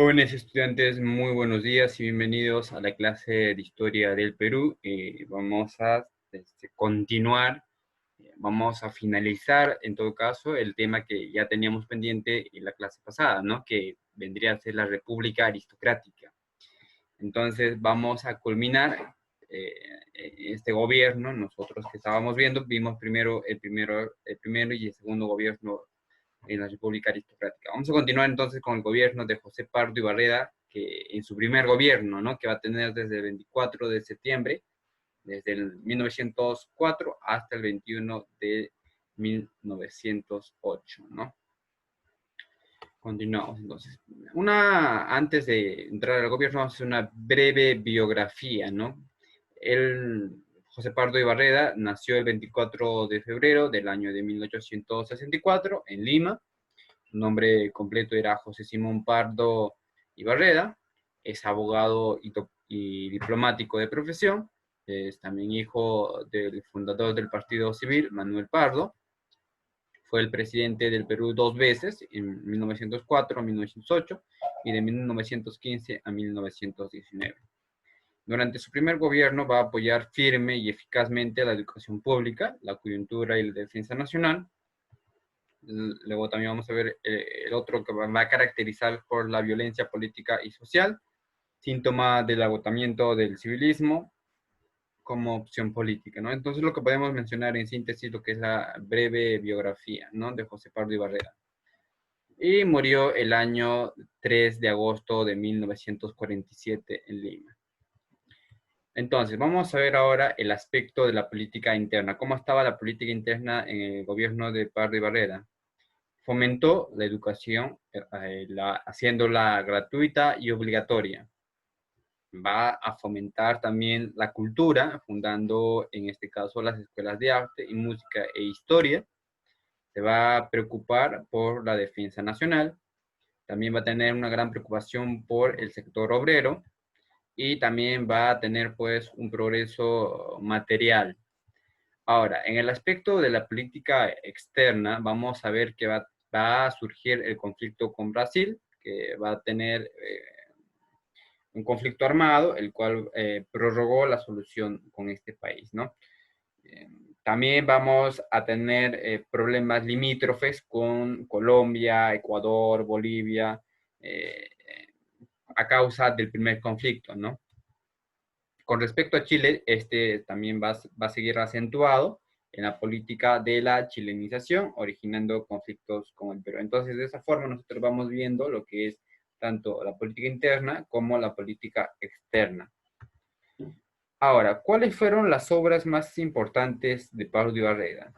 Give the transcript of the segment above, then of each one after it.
Jóvenes estudiantes, muy buenos días y bienvenidos a la clase de Historia del Perú. Vamos a continuar, vamos a finalizar en todo caso el tema que ya teníamos pendiente en la clase pasada, ¿no? Que vendría a ser la República Aristocrática. Entonces vamos a culminar eh, este gobierno. Nosotros que estábamos viendo, vimos el primero y el segundo gobierno en la República Aristocrática. Vamos a continuar entonces con el gobierno de José Pardo y Barreda, que en su primer gobierno, ¿no? Que va a tener desde el 24 de septiembre, desde el 1904 hasta el 21 de 1908, ¿no? Continuamos entonces. Antes de entrar al gobierno, vamos a hacer una breve biografía, ¿no? José Pardo y Barreda nació el 24 de febrero del año de 1864 en Lima. Su nombre completo era José Simón Pardo Ibarreda. Es abogado y diplomático de profesión. Es también hijo del fundador del Partido Civil, Manuel Pardo. Fue el presidente del Perú 2 veces, en 1904 a 1908 y de 1915 a 1919. Durante su primer gobierno va a apoyar firme y eficazmente la educación pública, la coyuntura y la defensa nacional. Luego también vamos a ver el otro que va a caracterizar por la violencia política y social, síntoma del agotamiento del civilismo como opción política, ¿no? Entonces lo que podemos mencionar en síntesis lo que es la breve biografía, ¿no? De José Pardo y Barreda. Y murió el año 3 de agosto de 1947 en Lima. Entonces, vamos a ver ahora el aspecto de la política interna. ¿Cómo estaba la política interna en el gobierno de Pardo y Barreda? Fomentó la educación haciéndola gratuita y obligatoria. Va a fomentar también la cultura, fundando en este caso las escuelas de arte y música e historia. Se va a preocupar por la defensa nacional. También va a tener una gran preocupación por el sector obrero y también va a tener pues un progreso material. Ahora, en el aspecto de la política externa, vamos a ver que va a surgir el conflicto con Brasil, que va a tener un conflicto armado, el cual prorrogó la solución con este país, ¿no? Eh, También vamos a tener problemas limítrofes con Colombia, Ecuador, Bolivia, eh, a causa del primer conflicto, ¿no? Con respecto a Chile, este también va a seguir acentuado en la política de la chilenización, originando conflictos con el Perú. Entonces, de esa forma nosotros vamos viendo lo que es tanto la política interna como la política externa. Ahora, ¿cuáles fueron las obras más importantes de Pablo de Barreda?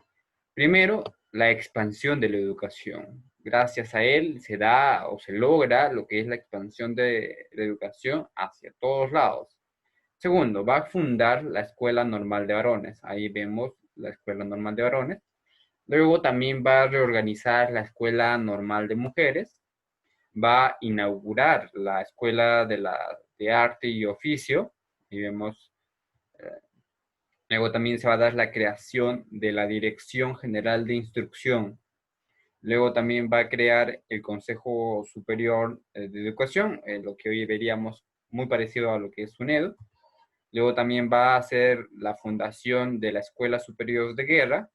Primero, la expansión de la educación. Gracias a él se da o se logra lo que es la expansión de la educación hacia todos lados. Segundo, va a fundar la Escuela Normal de Varones. Ahí vemos la Escuela Normal de Varones. Luego también va a reorganizar la Escuela Normal de Mujeres. Va a inaugurar la Escuela de Arte y Oficio. Y vemos, luego también se va a dar la creación de la Dirección General de Instrucción. Luego también va a crear el Consejo Superior de Educación, lo que hoy veríamos muy parecido a lo que es SUNEDO. Luego también va a hacer la fundación de la Escuela Superior de Guerra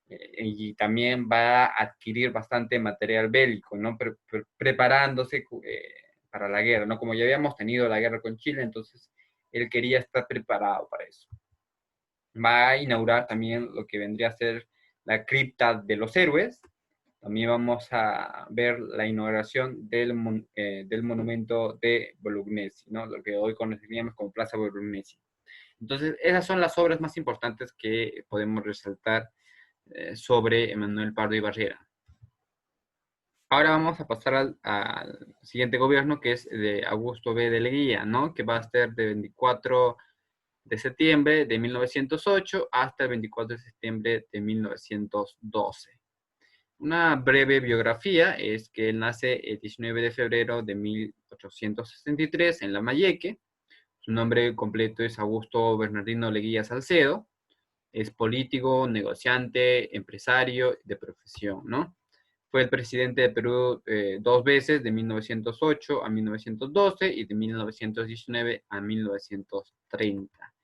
y también va a adquirir bastante material bélico, ¿no? Preparándose para la guerra, ¿no? Como ya habíamos tenido la guerra con Chile, entonces él quería estar preparado para eso. Va a inaugurar también lo que vendría a ser la cripta de los héroes. También vamos a ver la inauguración del monumento de Bolognesi, ¿no? Lo que hoy conoceríamos como Plaza Bolognesi. Entonces, esas son las obras más importantes que podemos resaltar sobre Emanuel Pardo y Barrera. Ahora vamos a pasar al siguiente gobierno, que es de Augusto B. de Leguía, ¿no? Que va a ser de 24 de septiembre de 1908 hasta el 24 de septiembre de 1912. Una breve biografía es que él nace el 19 de febrero de 1863 en Lambayeque. Su nombre completo es Augusto Bernardino Leguía Salcedo. Es político, negociante, empresario de profesión, ¿no? Fue el presidente de Perú 2 veces, de 1908 a 1912 y de 1919 a 1930.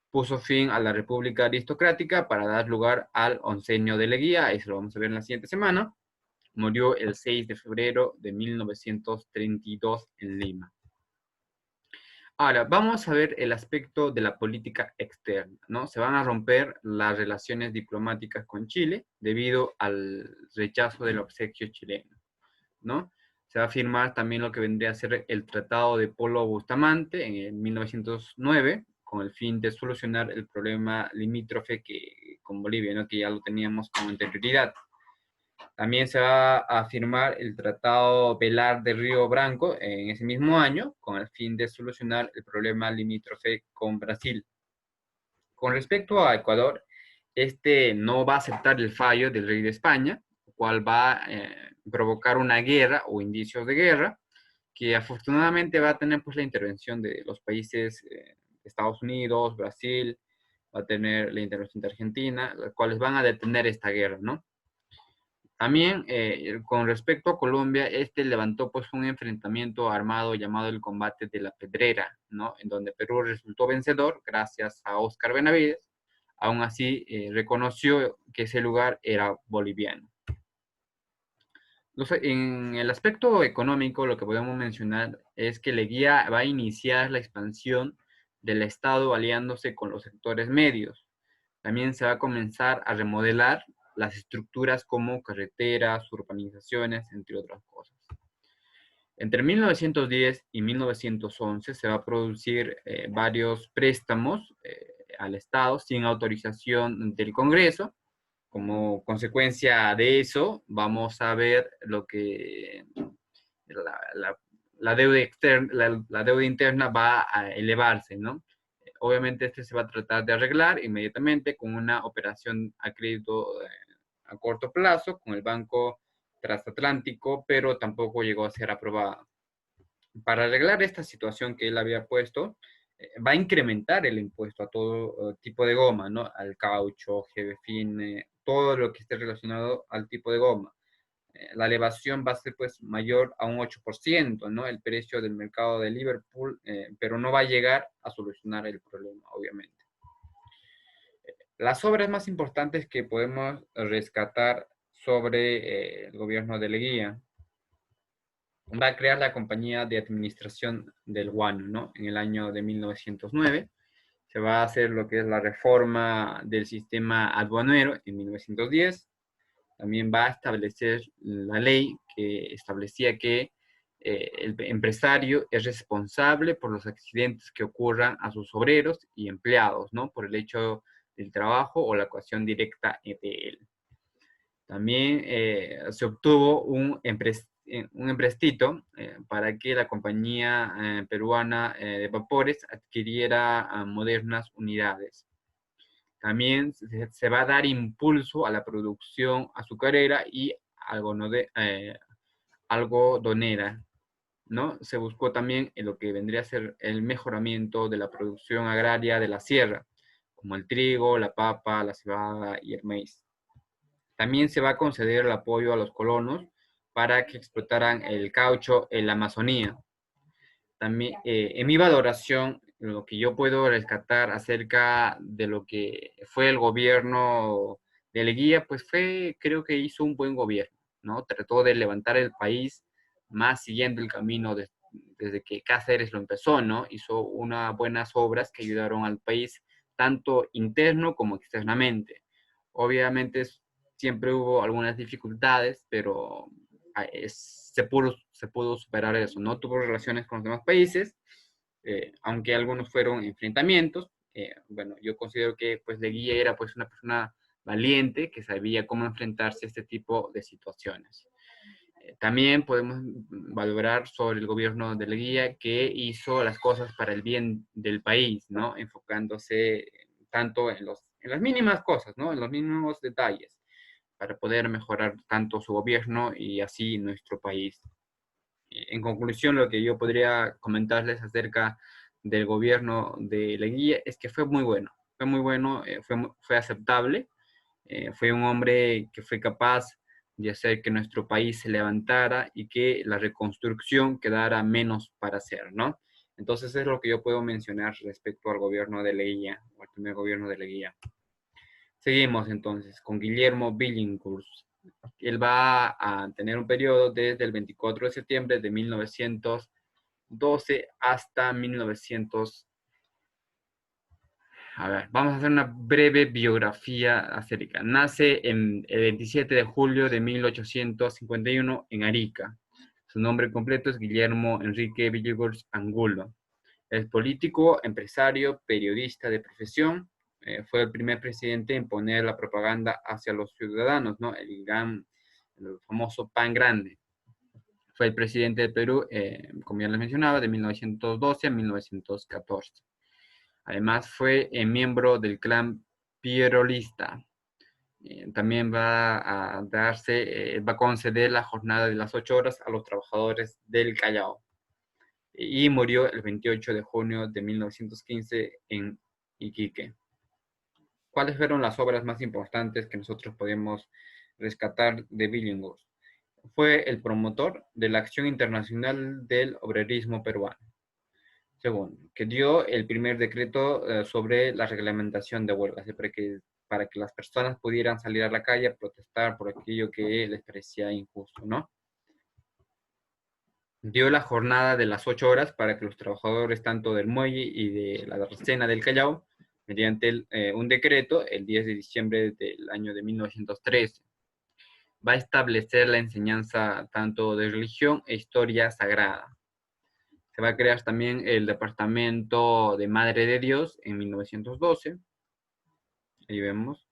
Puso fin a la República Aristocrática para dar lugar al oncenio de Leguía, eso lo vamos a ver en la siguiente semana. Murió el 6 de febrero de 1932 en Lima. Ahora, vamos a ver el aspecto de la política externa, ¿no? Se van a romper las relaciones diplomáticas con Chile debido al rechazo del obsequio chileno, ¿no? Se va a firmar también lo que vendría a ser el Tratado de Polo Bustamante en 1909, con el fin de solucionar el problema limítrofe con Bolivia, ¿no? Que ya lo teníamos con anterioridad. También se va a firmar el Tratado Velar de Río Branco en ese mismo año, con el fin de solucionar el problema limítrofe con Brasil. Con respecto a Ecuador, este no va a aceptar el fallo del rey de España, lo cual va a provocar una guerra o indicios de guerra, que afortunadamente va a tener pues la intervención de los países Estados Unidos, Brasil, va a tener la intervención de Argentina, los cuales van a detener esta guerra, ¿no? También con respecto a Colombia, este levantó pues un enfrentamiento armado llamado el Combate de la Pedrera, ¿no? En donde Perú resultó vencedor gracias a Óscar Benavides. Aún así, reconoció que ese lugar era boliviano. En el aspecto económico, lo que podemos mencionar es que Leguía va a iniciar la expansión del Estado aliándose con los sectores medios. También se va a comenzar a remodelar las estructuras como carreteras, urbanizaciones, entre otras cosas. Entre 1910 y 1911 se va a producir varios préstamos al Estado sin autorización del Congreso. Como consecuencia de eso, vamos a ver lo que la deuda externa, la deuda interna va a elevarse, ¿no? Obviamente este se va a tratar de arreglar inmediatamente con una operación a crédito a corto plazo con el Banco Transatlántico, pero tampoco llegó a ser aprobada. Para arreglar esta situación que él había puesto, va a incrementar el impuesto a todo tipo de goma, ¿no? Al caucho, jebefine, todo lo que esté relacionado al tipo de goma. La elevación va a ser pues mayor a un 8%, ¿no? El precio del mercado de Liverpool, pero no va a llegar a solucionar el problema, obviamente. Las obras más importantes que podemos rescatar sobre el gobierno de Leguía, va a crear la compañía de administración del guano, ¿no? En el año de 1909 se va a hacer lo que es la reforma del sistema aduanero en 1910. También va a establecer la ley que establecía que el empresario es responsable por los accidentes que ocurran a sus obreros y empleados, ¿no? Por el hecho del trabajo o la actuación directa de él. También se obtuvo un emprestito para que la compañía peruana de vapores adquiriera modernas unidades. También se va a dar impulso a la producción azucarera y algodonera, ¿no? Se buscó también en lo que vendría a ser el mejoramiento de la producción agraria de la sierra, como el trigo, la papa, la cebada y el maíz. También se va a conceder el apoyo a los colonos para que explotaran el caucho en la Amazonía. También, en mi valoración, lo que yo puedo rescatar acerca de lo que fue el gobierno de Leguía, pues creo que hizo un buen gobierno, ¿no? Trató de levantar el país más siguiendo el camino desde que Cáceres lo empezó, ¿no? Hizo unas buenas obras que ayudaron al país, tanto interno como externamente. Obviamente siempre hubo algunas dificultades, pero se pudo superar eso, ¿no? Tuvo relaciones con los demás países, aunque algunos fueron enfrentamientos. Bueno, yo considero que pues Leguía era pues una persona valiente que sabía cómo enfrentarse a este tipo de situaciones. También podemos valorar sobre el gobierno de Leguía que hizo las cosas para el bien del país, ¿no? Enfocándose tanto en las mínimas cosas, ¿no? En los mínimos detalles para poder mejorar tanto su gobierno y así nuestro país. En conclusión, lo que yo podría comentarles acerca del gobierno de Leguía es que fue muy bueno, fue aceptable, fue un hombre que fue capaz de hacer que nuestro país se levantara y que la reconstrucción quedara menos para hacer, ¿no? Entonces es lo que yo puedo mencionar respecto al gobierno de Leguía, o al primer gobierno de Leguía. Seguimos entonces con Guillermo Billinghurst. Él va a tener un periodo desde el 24 de septiembre de 1912 hasta 1900. A ver, vamos a hacer una breve biografía acerca. Nace en el 27 de julio de 1851 en Arica. Su nombre completo es Guillermo Enrique Villagors Angulo. Es político, empresario, periodista de profesión. Fue el primer presidente en poner la propaganda hacia los ciudadanos, ¿no? El famoso pan grande. Fue el presidente del Perú, como ya les mencionaba, de 1912 a 1914. Además, fue miembro del clan pierolista. También va a conceder la jornada de las 8 horas a los trabajadores del Callao. Y murió el 28 de junio de 1915 en Iquique. ¿Cuáles fueron las obras más importantes que nosotros podemos rescatar de Billinghurst? Fue el promotor de la acción internacional del obrerismo peruano. Segundo, que dio el primer decreto sobre la reglamentación de huelgas, para que las personas pudieran salir a la calle a protestar por aquello que les parecía injusto, ¿no? Dio la jornada de las 8 horas para que los trabajadores tanto del muelle y de la Arcena del Callao, mediante un decreto, el 10 de diciembre del año de 1913, va a establecer la enseñanza tanto de religión e historia sagrada. Se va a crear también el Departamento de Madre de Dios en 1912. Ahí vemos.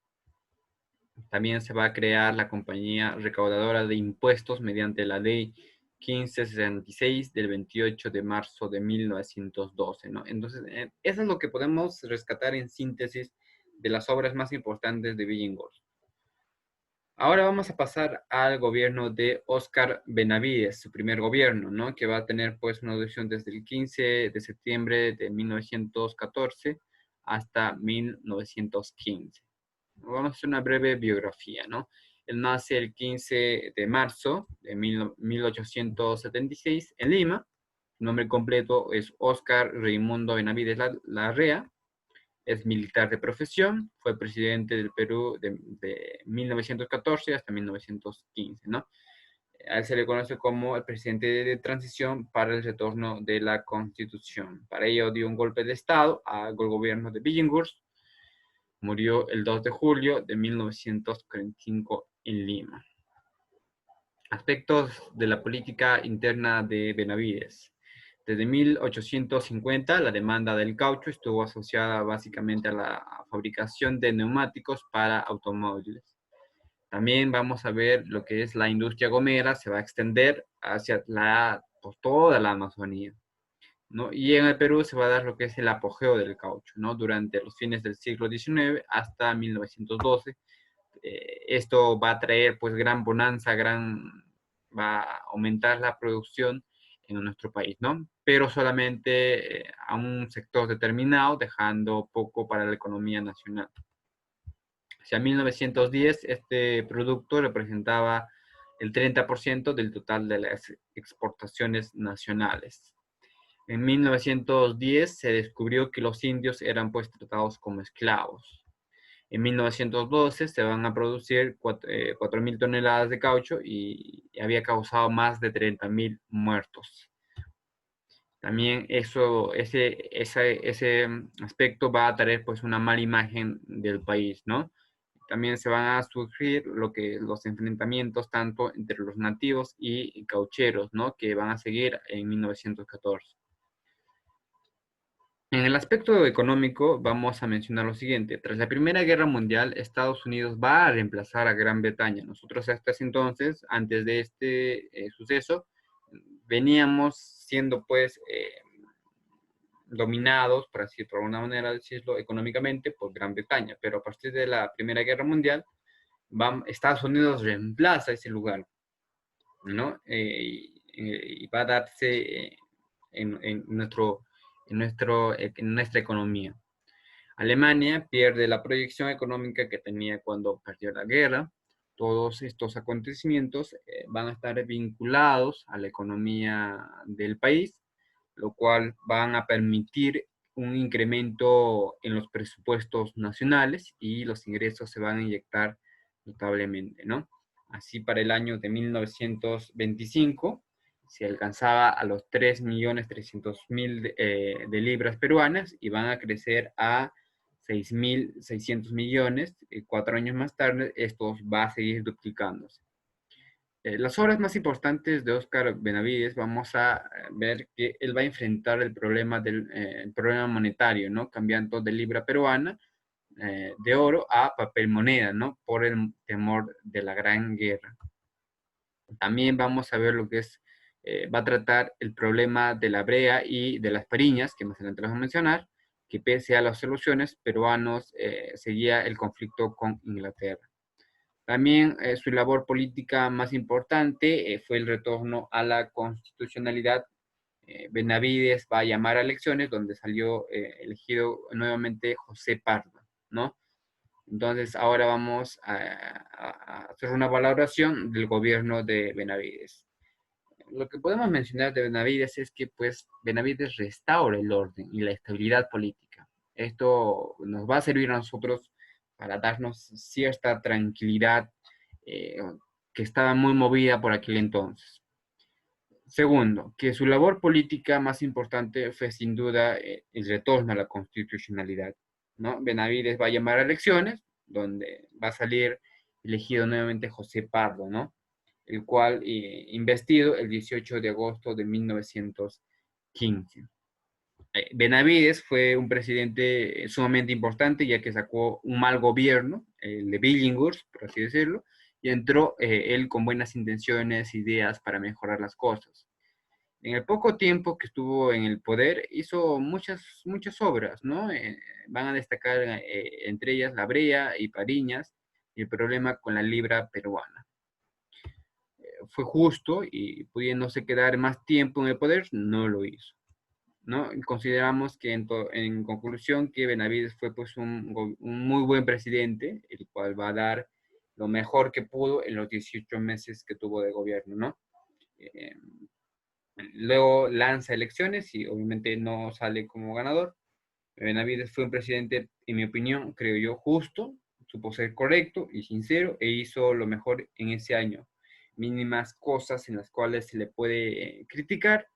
También se va a crear la compañía recaudadora de impuestos mediante la ley 1566 del 28 de marzo de 1912, ¿no? Entonces, eso es lo que podemos rescatar en síntesis de las obras más importantes de Billinghurst. Ahora vamos a pasar al gobierno de Óscar Benavides, su primer gobierno, ¿no? Que va a tener pues una duración desde el 15 de septiembre de 1914 hasta 1915. Vamos a hacer una breve biografía, ¿no? Él nace el 15 de marzo de 1876 en Lima. Su nombre completo es Óscar Raimundo Benavides Larrea. Es militar de profesión, fue presidente del Perú de 1914 hasta 1915, ¿no? A él se le conoce como el presidente de transición para el retorno de la Constitución. Para ello dio un golpe de Estado al gobierno de Billinghurst. Murió el 2 de julio de 1945 en Lima. Aspectos de la política interna de Benavides. Desde 1850, la demanda del caucho estuvo asociada básicamente a la fabricación de neumáticos para automóviles. También vamos a ver lo que es la industria gomera, se va a extender hacia por toda la Amazonía, ¿no? Y en el Perú se va a dar lo que es el apogeo del caucho, ¿no? Durante los fines del siglo XIX hasta 1912. Esto va a traer pues gran bonanza, va a aumentar la producción en nuestro país, ¿no? Pero solamente a un sector determinado, dejando poco para la economía nacional. Hacia 1910, este producto representaba el 30% del total de las exportaciones nacionales. En 1910 se descubrió que los indios eran pues tratados como esclavos. En 1912 se van a producir 4.000 toneladas de caucho y había causado más de 30.000 muertos. También ese aspecto va a traer pues una mala imagen del país, ¿no? También se van a surgir los enfrentamientos tanto entre los nativos y caucheros, ¿no? Que van a seguir en 1914. En el aspecto económico, vamos a mencionar lo siguiente. Tras la Primera Guerra Mundial, Estados Unidos va a reemplazar a Gran Bretaña. Nosotros hasta ese entonces, antes de este suceso, veníamos siendo pues dominados, por así, por alguna manera decirlo, económicamente por Gran Bretaña. Pero a partir de la Primera Guerra Mundial, Estados Unidos reemplaza ese lugar, ¿no? Y va a darse en nuestra economía. Alemania pierde la proyección económica que tenía cuando perdió la guerra. Todos estos acontecimientos van a estar vinculados a la economía del país, lo cual van a permitir un incremento en los presupuestos nacionales y los ingresos se van a inyectar notablemente, ¿no? Así para el año de 1925 se alcanzaba a los 3.300.000 de libras peruanas y van a crecer a 6.600 millones. 4 años más tarde, esto va a seguir duplicándose. Las obras más importantes de Oscar Benavides, vamos a ver que él va a enfrentar el problema el problema monetario, ¿no? Cambiando de libra peruana de oro a papel moneda, ¿no? Por el temor de la Gran Guerra. También vamos a ver lo que es, va a tratar el problema de la brea y de las pariñas, que más adelante les voy a mencionar, que pese a las soluciones, peruanos seguía el conflicto con Inglaterra. También su labor política más importante fue el retorno a la constitucionalidad. Benavides va a llamar a elecciones donde salió elegido nuevamente José Pardo, ¿no? Entonces ahora vamos a hacer una valoración del gobierno de Benavides. Lo que podemos mencionar de Benavides es que pues Benavides restaura el orden y la estabilidad política. Esto nos va a servir a nosotros para darnos cierta tranquilidad eh, que estaba muy movida por aquel entonces. Segundo, que su labor política más importante fue sin duda el retorno a la constitucionalidad, ¿no? Benavides va a llamar a elecciones, donde va a salir elegido nuevamente José Pardo, ¿no? El cual investido el 18 de agosto de 1915. Benavides fue un presidente sumamente importante, ya que sacó un mal gobierno, el de Billinghurst, por así decirlo, y entró él con buenas intenciones, ideas para mejorar las cosas. En el poco tiempo que estuvo en el poder, hizo muchas obras, ¿no? Van a destacar entre ellas la brea y Pariñas y el problema con la libra peruana. Fue justo y pudiéndose quedar más tiempo en el poder, no lo hizo, ¿no? Consideramos que en conclusión que Benavides fue pues un muy buen presidente, el cual va a dar lo mejor que pudo en los 18 meses que tuvo de gobierno, ¿no? Eh, Luego lanza elecciones y obviamente no sale como ganador. Benavides fue un presidente, en mi opinión, creo yo, justo, supo ser correcto y sincero e hizo lo mejor en ese año. Mínimas cosas en las cuales se le puede criticar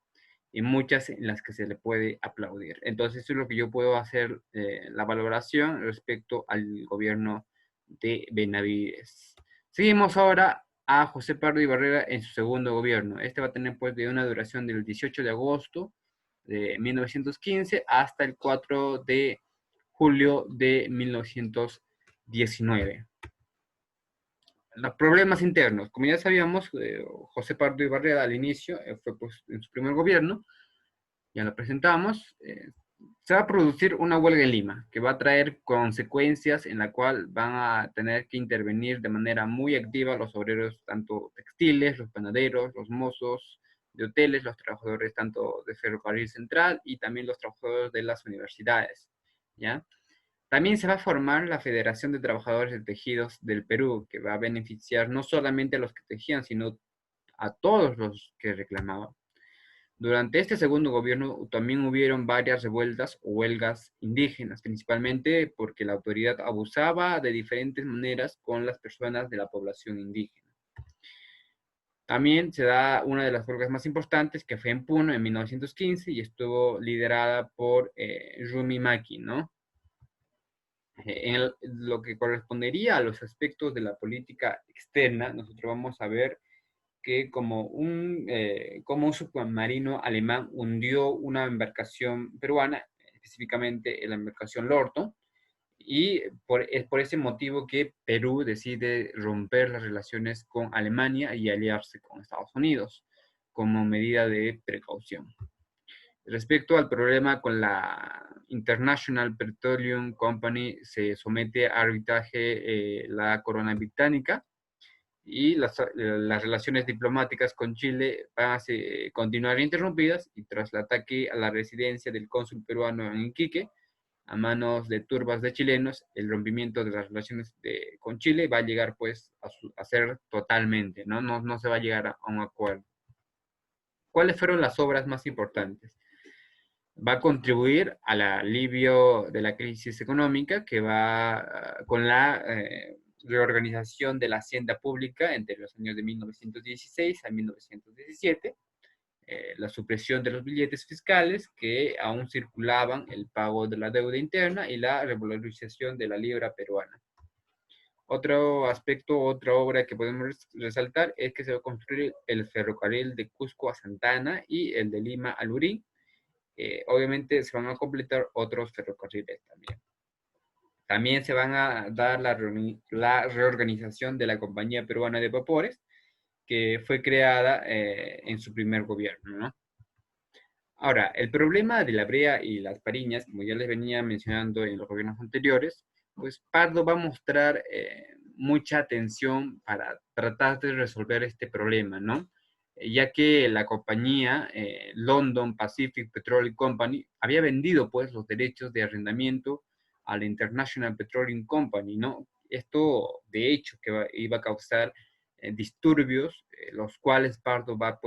y muchas en las que se le puede aplaudir. Entonces, eso es lo que yo puedo hacer, la valoración respecto al gobierno de Benavides. Seguimos ahora a José Pardo y Barrera en su segundo gobierno. Este va a tener pues de una duración del 18 de agosto de 1915 hasta el 4 de julio de 1919. Los problemas internos. Como ya sabíamos, José Pardo y Barrera al inicio fue pues, en su primer gobierno, ya lo presentamos, se va a producir una huelga en Lima que va a traer consecuencias en la cual van a tener que intervenir de manera muy activa los obreros, tanto textiles, los panaderos, los mozos de hoteles, los trabajadores tanto de Ferrocarril Central y también los trabajadores de las universidades, ¿ya? También se va a formar la Federación de Trabajadores de Tejidos del Perú, que va a beneficiar no solamente a los que tejían, sino a todos los que reclamaban. Durante este segundo gobierno también hubieron varias revueltas o huelgas indígenas, principalmente porque la autoridad abusaba de diferentes maneras con las personas de la población indígena. También se da una de las huelgas más importantes, que fue en Puno en 1915 y estuvo liderada por Rumi Maki, ¿no? Lo que correspondería a los aspectos de la política externa, nosotros vamos a ver que como un submarino alemán hundió una embarcación peruana, específicamente la embarcación Lorto, y es por ese motivo que Perú decide romper las relaciones con Alemania y aliarse con Estados Unidos como medida de precaución. Respecto al problema con la International Petroleum Company, se somete a arbitraje la corona británica y las relaciones diplomáticas con Chile van a continuar interrumpidas y tras el ataque a la residencia del cónsul peruano en Iquique, a manos de turbas de chilenos, el rompimiento de las relaciones con Chile va a llegar pues a ser totalmente, ¿no? No se va a llegar a un acuerdo. ¿Cuáles fueron las obras más importantes? Va a contribuir al alivio de la crisis económica que va con la reorganización de la hacienda pública entre los años de 1916 a 1917, la supresión de los billetes fiscales que aún circulaban, el pago de la deuda interna y la revalorización de la libra peruana. Otro aspecto, otra obra que podemos resaltar es que se va a construir el ferrocarril de Cusco a Santa Ana y el de Lima a Lurín. Obviamente se van a completar otros ferrocarriles también. También se van a dar la reorganización de la Compañía Peruana de Vapores, que fue creada en su primer gobierno, ¿no? Ahora, el problema de la brea y las pariñas, como ya les venía mencionando en los gobiernos anteriores, pues Pardo va a mostrar mucha atención para tratar de resolver este problema, ¿no? Ya que la compañía London Pacific Petroleum Company había vendido pues los derechos de arrendamiento a la International Petroleum Company, ¿no? Esto, de hecho, que iba a causar disturbios, los cuales Pardo va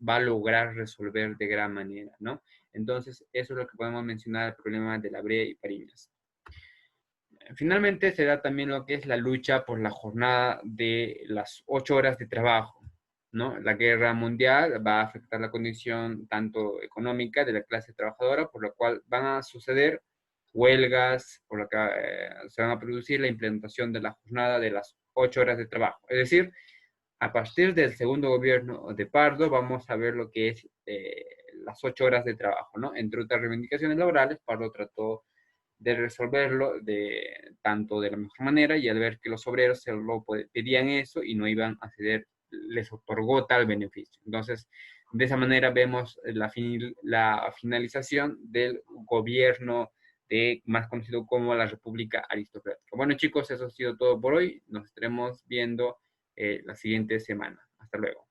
a lograr resolver de gran manera, ¿no? Entonces, eso es lo que podemos mencionar, el problema de la brea y pariñas. Finalmente, se da también lo que es la lucha por la jornada de las 8 horas de trabajo, ¿no? La guerra mundial va a afectar la condición tanto económica de la clase trabajadora, por lo cual van a suceder huelgas, por lo que se van a producir la implementación de la jornada de las 8 horas de trabajo. Es decir, a partir del segundo gobierno de Pardo vamos a ver lo que es las 8 horas de trabajo, ¿no? Entre otras reivindicaciones laborales, Pardo trató de resolverlo tanto de la mejor manera y al ver que los obreros se lo pedían eso y no iban a ceder, les otorgó tal beneficio. Entonces, de esa manera vemos la finalización del gobierno más conocido como la República Aristocrática. Bueno, chicos, eso ha sido todo por hoy. Nos estaremos viendo la siguiente semana. Hasta luego.